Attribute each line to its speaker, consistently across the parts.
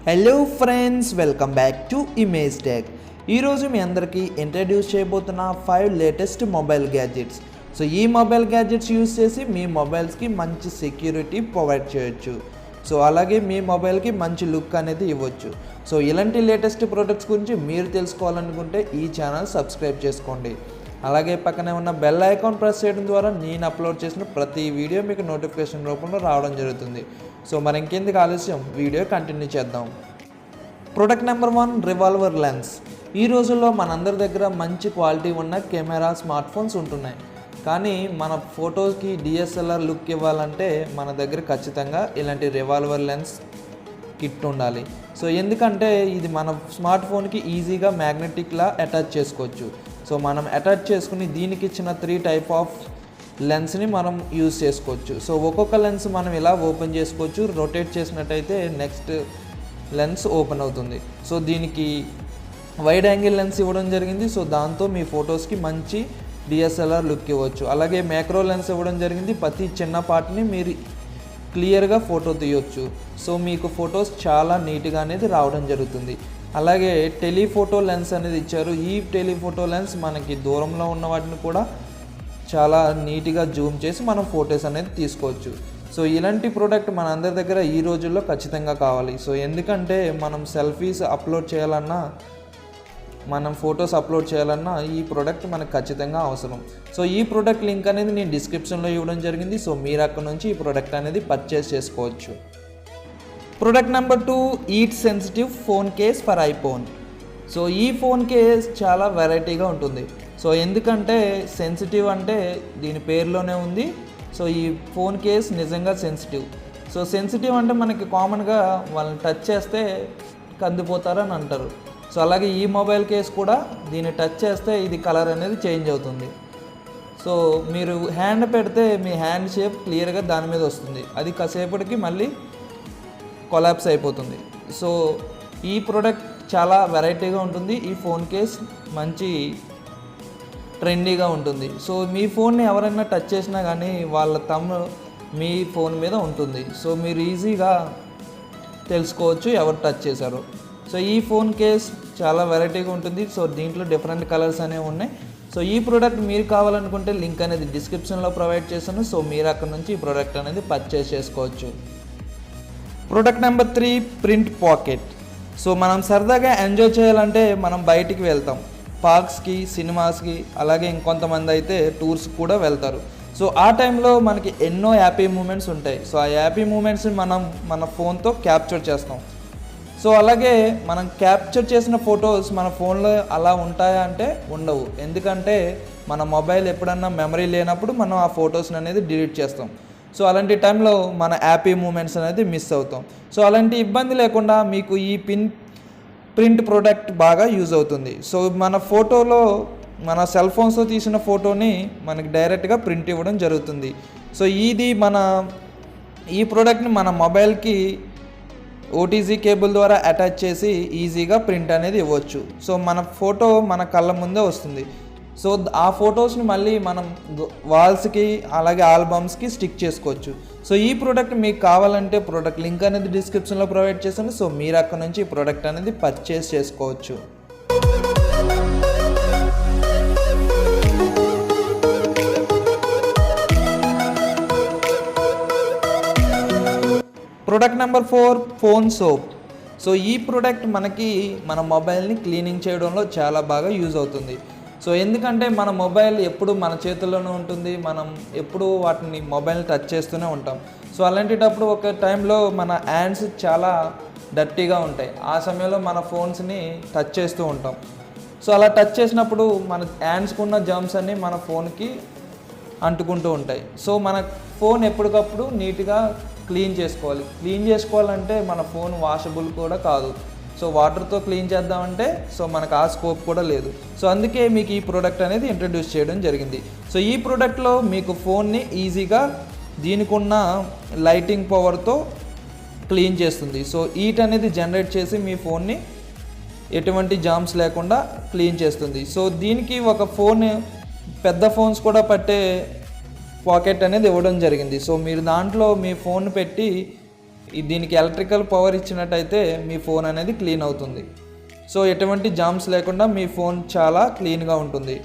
Speaker 1: Hello friends, welcome back to image tech. ఈరోజు మీ అందరికీ introduce చేయబోతున్న 5 లేటెస్ట్ మొబైల్ గ్యాడ్జెట్స్. సో ఈ మొబైల్ గ్యాడ్జెట్స్ యూస్ చేసి మీ మొబైల్స్కి మంచి సెక్యూరిటీ ప్రొవైడ్ చేయొచ్చు. సో అలాగే మీ మొబైల్కి మంచి లుక్ అనేది ఇవ్వచ్చు. సో ఇలాంటి లేటెస్ట్ ప్రోడక్ట్స్ గురించి మీరు తెలుసుకోవాలనుకుంటే ఈ ఛానల్ సబ్స్క్రైబ్ చేసుకోండి. అలాగే పక్కనే ఉన్న బెల్ ఐకాన్ ప్రెస్ చేయడం ద్వారా నేను అప్లోడ్ చేసిన ప్రతి వీడియో మీకు నోటిఫికేషన్ రూపంలో రావడం జరుగుతుంది. సో మరి ఇంకెందుకు ఆలస్యం, వీడియో కంటిన్యూ చేద్దాం. Product number 1, revolver lens. ఈ రోజుల్లో మనందరి దగ్గర మంచి క్వాలిటీ ఉన్న కెమెరా స్మార్ట్ ఫోన్స్ ఉంటున్నాయి. కానీ మన ఫొటోస్కి డిఎస్ఎల్ఆర్ లుక్ ఇవ్వాలంటే మన దగ్గర ఖచ్చితంగా ఇలాంటి రివాల్వర్ లెన్స్ కిట్ ఉండాలి. సో ఎందుకంటే ఇది మన స్మార్ట్ ఫోన్కి ఈజీగా మ్యాగ్నెటిక్లా అటాచ్ చేసుకోవచ్చు. సో మనం అటాచ్ చేసుకుని దీనికి ఇచ్చిన 3 టైప్ ఆఫ్ లెన్స్ని మనం యూజ్ చేసుకోవచ్చు. సో ఒక్కొక్క లెన్స్ మనం ఇలా ఓపెన్ చేసుకోవచ్చు. రొటేట్ చేసినట్టయితే నెక్స్ట్ లెన్స్ ఓపెన్ అవుతుంది. సో దీనికి వైడ్ యాంగిల్ లెన్స్ ఇవ్వడం జరిగింది. సో దాంతో మీ ఫొటోస్కి మంచి డిఎస్ఎల్ఆర్ లుక్ ఇవ్వచ్చు. అలాగే మ్యాక్రో లెన్స్ ఇవ్వడం జరిగింది. ప్రతి చిన్న పార్ట్ని మీరు క్లియర్గా ఫోటో తీయొచ్చు. సో మీకు ఫొటోస్ చాలా నీట్గా అనేది రావడం జరుగుతుంది. అలాగే టెలిఫోటో లెన్స్ అనేది ఇచ్చారు. ఈ టెలిఫోటో లెన్స్ మనకి దూరంలో ఉన్న వాటిని కూడా చాలా నీట్గా జూమ్ చేసి మనం ఫొటోస్ అనేది తీసుకోవచ్చు. సో ఇలాంటి ప్రోడక్ట్ మన అందరి దగ్గర ఈ రోజుల్లో ఖచ్చితంగా కావాలి. సో ఎందుకంటే మనం సెల్ఫీస్ అప్లోడ్ చేయాలన్నా, మనం ఫొటోస్ అప్లోడ్ చేయాలన్నా ఈ ప్రోడక్ట్ మనకు ఖచ్చితంగా అవసరం. సో ఈ ప్రోడక్ట్ లింక్ అనేది నేను డిస్క్రిప్షన్లో ఇవ్వడం జరిగింది. సో మీరు అక్కడ నుంచి ఈ ప్రోడక్ట్ అనేది పర్చేస్ చేసుకోవచ్చు. Product number 2, eat sensitive phone case for iPhone. So ఈ ఫోన్ కేస్ చాలా వెరైటీగా ఉంటుంది. సో ఎందుకంటే సెన్సిటివ్ అంటే దీని పేరులోనే ఉంది. సో ఈ ఫోన్ కేస్ నిజంగా సెన్సిటివ్. సో సెన్సిటివ్ అంటే మనకి కామన్గా వాళ్ళని టచ్ చేస్తే కందిపోతారని అంటారు. సో అలాగే ఈ మొబైల్ కేస్ కూడా దీన్ని టచ్ చేస్తే ఇది కలర్ అనేది చేంజ్ అవుతుంది. సో మీరు హ్యాండ్ పెడితే మీ హ్యాండ్ షేప్ క్లియర్గా దాని మీద వస్తుంది. అది కాసేపటికి మళ్ళీ కొలాప్స్ అయిపోతుంది. సో ఈ ప్రోడక్ట్ చాలా వెరైటీగా ఉంటుంది. ఈ ఫోన్ కేస్ మంచి ట్రెండీగా ఉంటుంది. సో మీ ఫోన్ని ఎవరైనా టచ్ చేసినా కానీ వాళ్ళ థంబ్ మీ ఫోన్ మీద ఉంటుంది. సో మీరు ఈజీగా తెలుసుకోవచ్చు ఎవరు టచ్ చేశారో. సో ఈ ఫోన్ కేస్ చాలా వెరైటీగా ఉంటుంది. సో దీంట్లో డిఫరెంట్ కలర్స్ అనేవి ఉన్నాయి. సో ఈ ప్రోడక్ట్ మీరు కావాలనుకుంటే లింక్ అనేది డిస్క్రిప్షన్లో ప్రొవైడ్ చేశాను. సో మీరు అక్కడ నుంచి ఈ ప్రోడక్ట్ అనేది పర్చేస్ చేసుకోవచ్చు. Product number 3, print pocket. So మనం సరదాగా ఎంజాయ్ చేయాలంటే మనం బయటికి వెళ్తాం, పార్క్స్కి, సినిమాస్కి, అలాగే ఇంకొంతమంది అయితే టూర్స్ కూడా వెళ్తారు. సో ఆ టైంలో మనకి ఎన్నో హ్యాపీ మూమెంట్స్ ఉంటాయి. సో ఆ హ్యాపీ మూమెంట్స్ని మనం మన ఫోన్తో క్యాప్చర్ చేస్తాం. సో అలాగే మనం క్యాప్చర్ చేసిన ఫొటోస్ మన ఫోన్లో అలా ఉంటాయా అంటే ఉండవు. ఎందుకంటే మన మొబైల్ ఎప్పుడన్నా మెమరీ లేనప్పుడు మనం ఆ ఫొటోస్ని అనేది డిలీట్ చేస్తాం. సో అలాంటి టైంలో మన హ్యాపీ మూమెంట్స్ అనేది మిస్ అవుతాం. సో అలాంటి ఇబ్బంది లేకుండా మీకు ఈ ప్రింట్ ప్రోడక్ట్ బాగా యూజ్ అవుతుంది. సో మన ఫోటోలో మన సెల్ ఫోన్స్తో తీసిన ఫోటోని మనకి డైరెక్ట్గా ప్రింట్ ఇవ్వడం జరుగుతుంది. సో ఈ ప్రోడక్ట్ని మన మొబైల్కి ఓటీజీ కేబుల్ ద్వారా అటాచ్ చేసి ఈజీగా ప్రింట్ అనేది ఇవ్వచ్చు. సో మన ఫోటో మన కళ్ళ ముందే వస్తుంది. సో ఆ ఫొటోస్ని మళ్ళీ మనం వాల్స్కి అలాగే ఆల్బమ్స్కి స్టిక్ చేసుకోవచ్చు. సో ఈ ప్రోడక్ట్ మీకు కావాలంటే ప్రోడక్ట్ లింక్ అనేది డిస్క్రిప్షన్లో ప్రొవైడ్ చేశాను. సో మీరు అక్కడ నుంచి ఈ ప్రోడక్ట్ అనేది పర్చేస్ చేసుకోవచ్చు. Product number 4, phone soap. So ఈ ప్రోడక్ట్ మనకి మన మొబైల్ని క్లీనింగ్ చేయడంలో చాలా బాగా యూజ్ అవుతుంది. సో ఎందుకంటే మన మొబైల్ ఎప్పుడు మన చేతుల్లోనే ఉంటుంది. మనం ఎప్పుడు వాటిని మొబైల్ని టచ్ చేస్తూనే ఉంటాం. సో అలాంటిటప్పుడు ఒక టైంలో మన హ్యాండ్స్ చాలా డర్టీగా ఉంటాయి. ఆ సమయంలో మన ఫోన్స్ని టచ్ చేస్తూ ఉంటాం. సో అలా టచ్ చేసినప్పుడు మన హ్యాండ్స్కి ఉన్న జర్మ్స్ అన్నీ మన ఫోన్కి అంటుకుంటూ ఉంటాయి. సో మన ఫోన్ ఎప్పటికప్పుడు నీట్గా క్లీన్ చేసుకోవాలంటే మన ఫోన్ వాషబుల్ కూడా కాదు. సో వాటర్తో క్లీన్ చేద్దామంటే సో మనకు ఆ స్కోప్ కూడా లేదు. సో అందుకే మీకు ఈ ప్రోడక్ట్ అనేది ఇంట్రడ్యూస్ చేయడం జరిగింది. సో ఈ ప్రోడక్ట్లో మీకు ఫోన్ని ఈజీగా దీనికి ఉన్న లైటింగ్ పవర్తో క్లీన్ చేస్తుంది. సో హీట్ అనేది జనరేట్ చేసి మీ ఫోన్ని ఎటువంటి జామ్స్ లేకుండా క్లీన్ చేస్తుంది. సో దీనికి ఒక పెద్ద ఫోన్స్ కూడా పట్టే పాకెట్ అనేది ఇవ్వడం జరిగింది. సో మీరు దాంట్లో మీ ఫోన్ పెట్టి దీనికి ఎలక్ట్రికల్ పవర్ ఇచ్చినట్టయితే మీ ఫోన్ అనేది క్లీన్ అవుతుంది. సో ఎటువంటి జామ్స్ లేకుండా మీ ఫోన్ చాలా క్లీన్గా ఉంటుంది.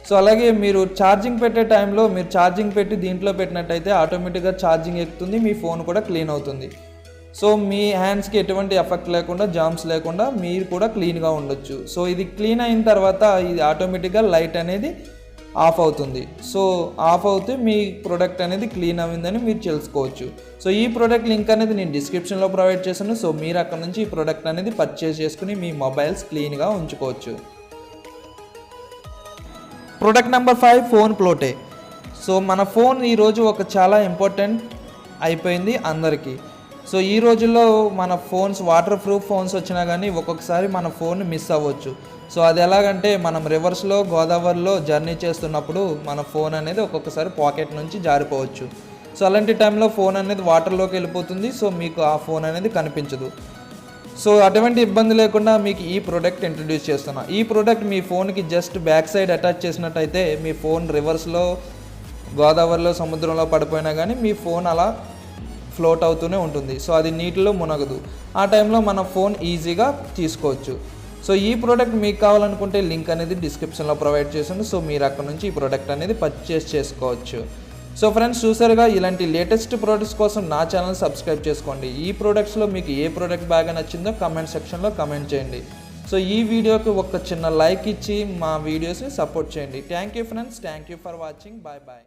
Speaker 1: సో అలాగే మీరు ఛార్జింగ్ పెట్టే టైంలో మీరు ఛార్జింగ్ పెట్టి దీంట్లో పెట్టినట్టయితే ఆటోమేటిక్గా ఛార్జింగ్ ఎక్కుతుంది, మీ ఫోన్ కూడా క్లీన్ అవుతుంది. సో మీ హ్యాండ్స్కి ఎటువంటి ఎఫెక్ట్ లేకుండా, జామ్స్ లేకుండా మీరు కూడా క్లీన్గా ఉండొచ్చు. సో ఇది క్లీన్ అయిన తర్వాత ఇది ఆటోమేటిక్గా లైట్ అనేది ఆఫ్ అవుతుంది. సో ఆఫ్ అవుతే మీ ప్రోడక్ట్ అనేది క్లీన్ అయిందని మీరు తెలుసుకోవచ్చు. సో ఈ ప్రోడక్ట్ లింక్ అనేది నేను డిస్క్రిప్షన్లో ప్రొవైడ్ చేశాను. సో మీరు అక్కడ నుంచి ఈ ప్రోడక్ట్ అనేది పర్చేస్ చేసుకుని మీ మొబైల్స్ క్లీన్గా ఉంచుకోవచ్చు. ప్రోడక్ట్ నెంబర్ 5 ఫోన్ ఫ్లోటే. సో మన ఫోన్ ఈరోజు ఒక చాలా ఇంపార్టెంట్ అయిపోయింది అందరికీ. సో ఈ రోజుల్లో మన ఫోన్స్ వాటర్ ప్రూఫ్ ఫోన్స్ వచ్చినా కానీ ఒక్కొక్కసారి మన ఫోన్ మిస్ అవ్వచ్చు. సో అది ఎలాగంటే మనం రివర్స్లో గోదావరిలో జర్నీ చేస్తున్నప్పుడు మన ఫోన్ అనేది ఒక్కొక్కసారి పాకెట్ నుంచి జారిపోవచ్చు. సో అలాంటి టైంలో ఫోన్ అనేది వాటర్లోకి వెళ్ళిపోతుంది. సో మీకు ఆ ఫోన్ అనేది కనిపించదు. సో అటువంటి ఇబ్బంది లేకుండా మీకు ఈ ప్రోడక్ట్ ఇంట్రడ్యూస్ చేస్తున్నా. ఈ ప్రోడక్ట్ మీ ఫోన్కి జస్ట్ బ్యాక్ సైడ్ అటాచ్ చేసినట్టయితే మీ ఫోన్ రివర్స్లో గోదావరిలో సముద్రంలో పడిపోయినా కానీ మీ ఫోన్ అలా ఫ్లోట్ అవుతూనే ఉంటుంది. సో అది నీటిలో మునగదు. ఆ టైంలో మన ఫోన్ ఈజీగా తీసుకోవచ్చు. సో ఈ ప్రోడక్ట్ మీకు కావాలనుకుంటే లింక్ అనేది డిస్క్రిప్షన్లో ప్రొవైడ్ చేసాను. సో మీరు అక్కడ నుంచి ఈ ప్రోడక్ట్ అనేది పర్చేస్ చేసుకోవచ్చు. సో ఫ్రెండ్స్, చూసారుగా, ఇలాంటి లేటెస్ట్ ప్రోడక్ట్స్ కోసం నా ఛానల్ సబ్స్క్రైబ్ చేసుకోండి. ఈ ప్రోడక్ట్స్లో మీకు ఏ ప్రోడక్ట్ బాగా నచ్చిందో కమెంట్ సెక్షన్లో కమెంట్ చేయండి. సో ఈ వీడియోకి ఒక చిన్న లైక్ ఇచ్చి మా వీడియోస్ని సపోర్ట్ చేయండి. Thank you friends, thank you for watching. Bye bye.